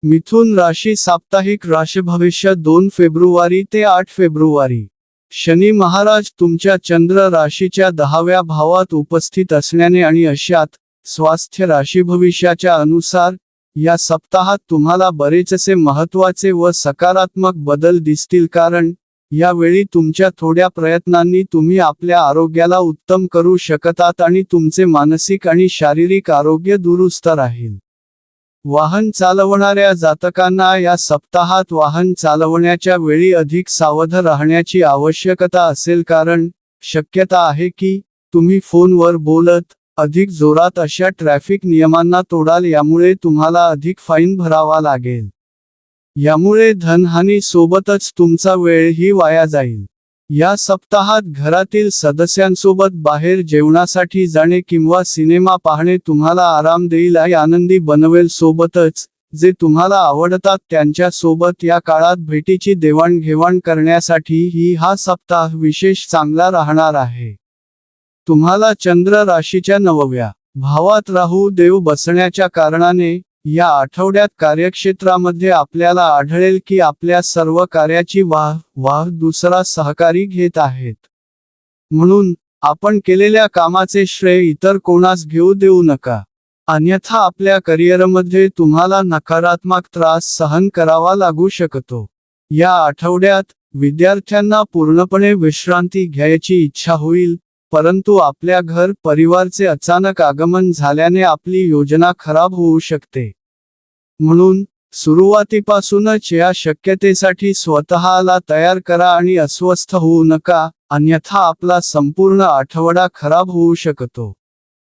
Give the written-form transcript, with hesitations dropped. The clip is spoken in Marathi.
मिथुन राशी साप्ताहिक राशी भविष्य 2 फेब्रुवारी ते 8 फेब्रुवारी. शनी महाराज तुमच्या चंद्र राशीच्या 10व्या भावात उपस्थित असण्याने आणि अशात स्वास्थ्य राशी भविष्याच्या अनुसार या सप्ताहात तुम्हाला बरेचसे महत्त्वाचे व सकारात्मक बदल दिसतील, कारण यावेळी तुमच्या थोड्या प्रयत्नांनी तुम्ही आपल्या आरोग्याला उत्तम करू शकतात आणि तुमचे मानसिक आणि शारीरिक आरोग्य दुरुस्त राहील. वाहन चालवणाऱ्या जातकांना या सप्ताहात वाहन चालवण्याच्या वेळी अधिक सावध राहण्याची आवश्यकता असेल, कारण शक्यता आहे की तुम्ही फोनवर बोलत अधिक जोरात अशा ट्रॅफिक नियमांना तोडाल, यामुळे तुम्हाला अधिक फाईन भरावा लागेल. यामुळे धनहानी सोबतच तुमचा वेळही वाया जाईल. या सप्ताहात घरातील सदस्यांसोबत बाहेर जेवणासाठी जाणे किंवा सिनेमा पाहणे तुम्हाला आराम देईल आणि आनंदी बनवेल. सोबतच जे तुम्हाला आवडतात त्यांच्या सोबत या काळात भेटीची देवाणघेवाण करण्यासाठी हा सप्ताह विशेष चांगला राहणार आहे. तुम्हाला चंद्र राशीच्या 9व्या भावात राहू देव बसण्याच्या कारणाने या आठवड्यात कार्यक्षेत्रामध्ये आपल्याला आढळेल की आपल्या सर्व कार्याची वाह दुसरा सहकारी घेत आहेत. म्हणून आपण केलेल्या कामाचे श्रेय इतर कोणास घेऊ देऊ नका, अन्यथा आपल्या करिअरमध्ये तुम्हाला नकारात्मक त्रास सहन करावा लागू शकतो. या आठवड्यात विद्यार्थ्यांना पूर्णपणे विश्रांती घ्यायची इच्छा होईल, परंतु आपल्या घर परिवारचे अचानक आगमन झाल्याने आपली योजना खराब होऊ शकते. म्हणून सुरुवातीपासूनच या शक्यतेसाठी स्वतःला तयार करा आणि अस्वस्थ होऊ नका, अन्यथा आपला संपूर्ण आठवडा खराब होऊ शकतो.